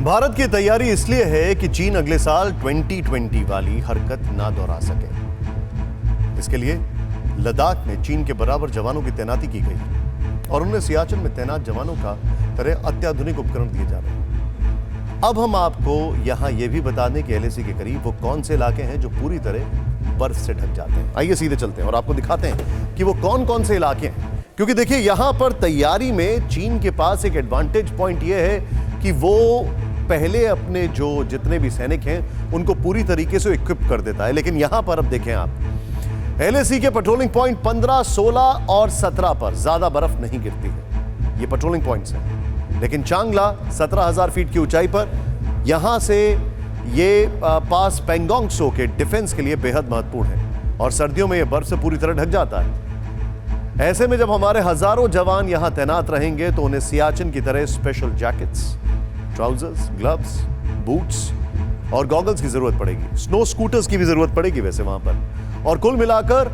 भारत की तैयारी इसलिए है कि चीन अगले साल 2020 वाली हरकत ना दोहरा सके। इसके लिए लद्दाख में चीन के बराबर जवानों की तैनाती की गई और उन्हें सियाचिन में तैनात जवानों का तरह अत्याधुनिक उपकरण दिए जा रहे हैं। अब हम आपको यहां यह भी बता दें कि एलएसी के करीब वो कौन से इलाके हैं जो पूरी तरह बर्फ से ढक जाते हैं। आइए सीधे चलते हैं और आपको दिखाते हैं कि वो कौन कौन से इलाके हैं। क्योंकि देखिए, यहां पर तैयारी में चीन के पास एक एडवांटेज पॉइंट यह है कि वो पहले अपने जो जितने भी सैनिक हैं उनको पूरी तरीके से इक्विप कर देता है। लेकिन यहां पर अब देखें आप, एलएसी के पेट्रोलिंग पॉइंट 15, 16 और 17 पर ज्यादा बर्फ नहीं गिरती है। ये पेट्रोलिंग पॉइंट्स हैं। लेकिन चांगला 17,000 फीट की ऊंचाई पर, यहां से ये पास पेंगोंग त्सो के डिफेंस के लिए बेहद महत्वपूर्ण है और सर्दियों में यह बर्फ से पूरी तरह ढक जाता है। ऐसे में जब हमारे हजारों जवान यहां तैनात रहेंगे तो उन्हें सियाचिन की तरह special jackets, trousers, gloves, boots और गॉगल्स की जरूरत पड़ेगी। स्नो स्कूटर्स की भी जरूरत पड़ेगी वैसे वहां पर। और कुल मिलाकर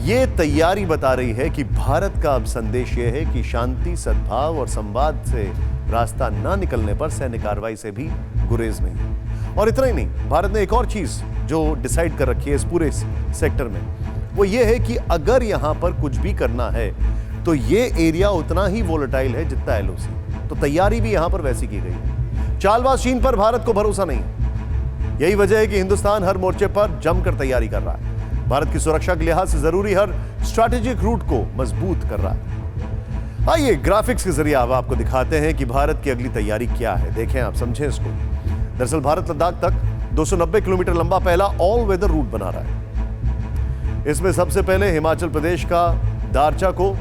यह तैयारी बता रही है कि भारत का अब संदेश यह है कि शांति, सद्भाव और संवाद से रास्ता ना निकलने पर सैन्य कार्रवाई से भी गुरेज नहीं। और इतना ही नहीं, भारत ने एक और चीज जो डिसाइड कर रखी है इस पूरे सेक्टर में, वो ये है कि अगर यहां पर कुछ भी करना है तो ये एरिया उतना ही वोलेटाइल है जितना एलओसी। तो तैयारी भी यहां पर वैसी की गई। चालबाज चीन पर भारत को भरोसा नहीं। यही वजह है कि हिंदुस्तान हर मोर्चे पर जमकर तैयारी कर रहा है। भारत की सुरक्षा के लिहाज से जरूरी हर स्ट्रैटेजिक रूट को मजबूत कर रहा है। आइए ग्राफिक्स के जरिए अब आपको दिखाते हैं कि भारत की अगली तैयारी क्या है। देखें आप, समझें इसको। दरअसल भारत लद्दाख तक 290 किलोमीटर लंबा पहला ऑल वेदर रूट बना रहा है। इसमें सबसे पहले हिमाचल प्रदेश का दारचा को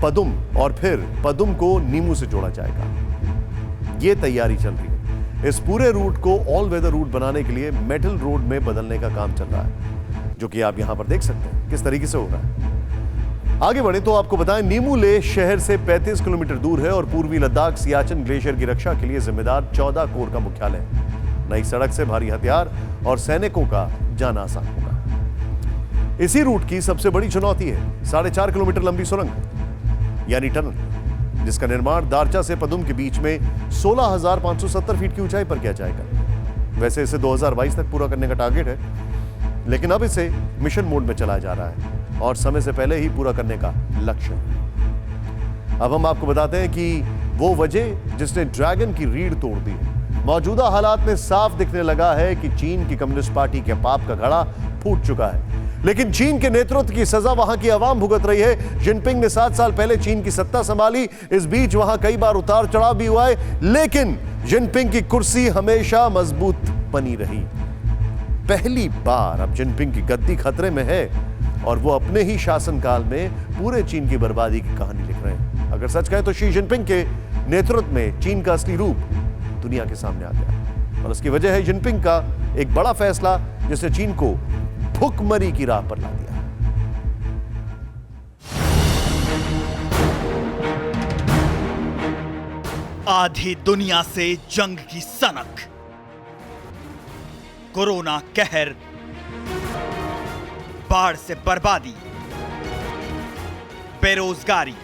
पदुम और फिर पदुम को नीमू से जोड़ा जाएगा। यह तैयारी चल रही है। इस पूरे रूट को ऑल वेदर रूट बनाने के लिए मेटल रोड में बदलने का काम चल रहा है, जो कि आप यहां पर देख सकते हैं किस तरीके से हो रहा है। आगे बढ़े तो आपको बताएं, नीमू लेह शहर से 35 किलोमीटर दूर है और पूर्वी लद्दाख सियाचिन ग्लेशियर की रक्षा के लिए जिम्मेदार 14 कोर का मुख्यालय है। नई सड़क से भारी हथियार और सैनिकों का जाना आसान होगा। इसी रूट की सबसे बड़ी चुनौती है 4.5 किलोमीटर लंबी सुरंग यानी टनल, जिसका निर्माण दारचा से पदुम के बीच में 16,570 फीट की ऊंचाई पर किया जाएगा। वैसे इसे 2022 तक पूरा करने का टारगेट है, लेकिन अब इसे मिशन मोड में चलाया जा रहा है और समय से पहले ही पूरा करने का लक्ष्य है। अब हम आपको बताते हैं कि वो वजह जिसने ड्रैगन की रीढ़ तोड़ दी। मौजूदा हालात में साफ दिखने लगा है कि चीन की कम्युनिस्ट पार्टी के पाप का घड़ा फूट चुका है, लेकिन चीन के नेतृत्व की सजा वहां की आवाम भुगत रही है। जिनपिंग ने 7 साल पहले चीन की सत्ता संभाली। इस बीच वहां कई बार उतार चढ़ाव भी हुआ है, लेकिन जिनपिंग की कुर्सी हमेशा मजबूत बनी रही। पहली बार अब जिनपिंग की गद्दी खतरे में है और वो अपने ही शासनकाल में पूरे चीन की बर्बादी की कहानी लिख रहे हैं। अगर सच कहें तो शी जिनपिंग के नेतृत्व में चीन का असली रूप दुनिया के सामने आ गया और उसकी वजह है जिनपिंग का एक बड़ा फैसला, जिसने चीन को भुखमरी की राह पर ला दिया। आधी दुनिया से जंग की सनक, कोरोना कहर, बाढ़ से बर्बादी, बेरोजगारी,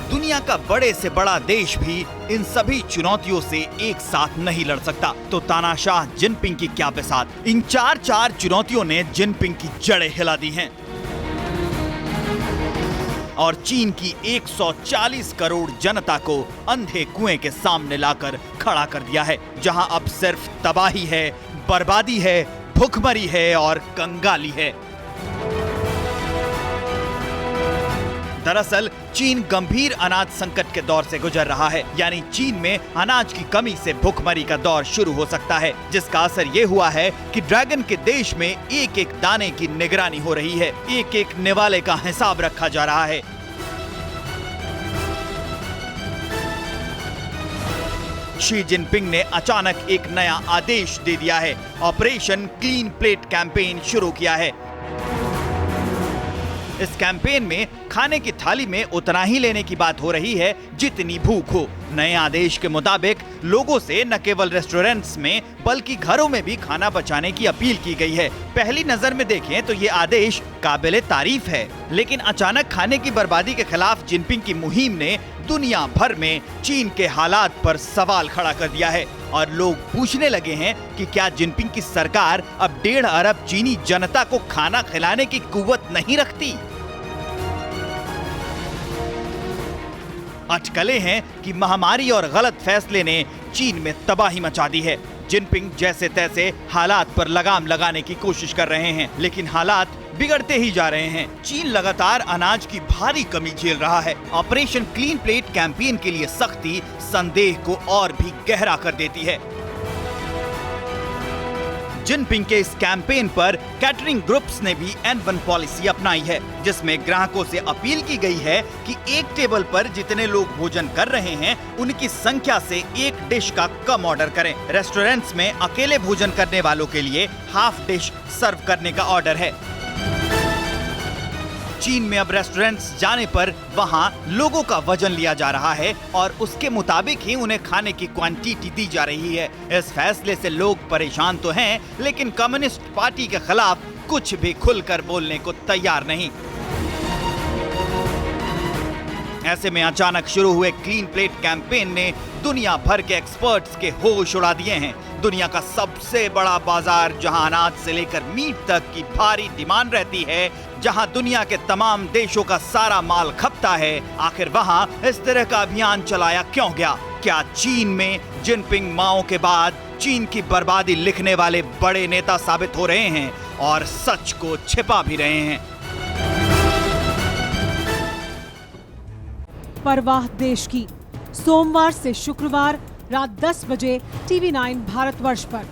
दुनिया का बड़े से बड़ा देश भी इन सभी चुनौतियों से एक साथ नहीं लड़ सकता। तो तानाशाह जिनपिंग की क्या बिसात। इन चार चुनौतियों ने जिनपिंग की जड़ें हिला दी हैं और चीन की 140 करोड़ जनता को अंधे कुएं के सामने लाकर खड़ा कर दिया है, जहां अब सिर्फ तबाही है, बर्बादी है, भुखमरी है और कंगाली है। दरअसल चीन गंभीर अनाज संकट के दौर से गुजर रहा है, यानी चीन में अनाज की कमी से भुखमरी का दौर शुरू हो सकता है, जिसका असर ये हुआ है कि ड्रैगन के देश में एक एक दाने की निगरानी हो रही है, एक एक निवाले का हिसाब रखा जा रहा है। शी जिनपिंग ने अचानक एक नया आदेश दे दिया है। ऑपरेशन क्लीन प्लेट कैंपेन शुरू किया है। इस कैंपेन में खाने की थाली में उतना ही लेने की बात हो रही है जितनी भूख हो। नए आदेश के मुताबिक लोगों से न केवल रेस्टोरेंट्स में बल्कि घरों में भी खाना बचाने की अपील की गई है। पहली नजर में देखें तो ये आदेश काबिले तारीफ है, लेकिन अचानक खाने की बर्बादी के खिलाफ जिनपिंग की मुहिम ने दुनिया भर में चीन के हालात पर सवाल खड़ा कर दिया है और लोग पूछने लगे हैं कि क्या जिनपिंग की सरकार अब 1.5 अरब चीनी जनता को खाना खिलाने की कुव्वत नहीं रखती। अटकलें हैं कि महामारी और गलत फैसले ने चीन में तबाही मचा दी है। जिनपिंग जैसे तैसे हालात पर लगाम लगाने की कोशिश कर रहे हैं, लेकिन हालात बिगड़ते ही जा रहे हैं। चीन लगातार अनाज की भारी कमी झेल रहा है। ऑपरेशन क्लीन प्लेट कैंपेन के लिए सख्ती संदेह को और भी गहरा कर देती है। जिनपिंग के इस कैंपेन पर कैटरिंग ग्रुप्स ने भी N1 पॉलिसी अपनाई है, जिसमें ग्राहकों से अपील की गई है कि एक टेबल पर जितने लोग भोजन कर रहे हैं उनकी संख्या से एक डिश का कम ऑर्डर करें। रेस्टोरेंट्स में अकेले भोजन करने वालों के लिए हाफ डिश सर्व करने का ऑर्डर है। चीन में अब रेस्टोरेंट्स जाने पर वहां लोगों का वजन लिया जा रहा है और उसके मुताबिक ही उन्हें खाने की क्वांटिटी दी जा रही है। इस फैसले से लोग परेशान तो हैं, लेकिन कम्युनिस्ट पार्टी के खिलाफ कुछ भी खुलकर बोलने को तैयार नहीं। ऐसे में अचानक शुरू हुए क्लीन प्लेट कैंपेन ने दुनिया भर के एक्सपर्ट्स के होश उड़ा दिए हैं। दुनिया का सबसे बड़ा बाजार, जहां अनाज से लेकर मीट तक की भारी डिमांड रहती है, जहां दुनिया के तमाम देशों का सारा माल खपता है, आखिर वहां इस तरह का अभियान चलाया क्यों गया? क्या चीन में जिनपिंग माओ के बाद चीन की बर्बादी लिखने वाले बड़े नेता साबित हो रहे हैं और सच को छिपा भी रहे हैं? परवाह देश की, सोमवार से शुक्रवार रात 10 बजे TV9 भारतवर्ष पर।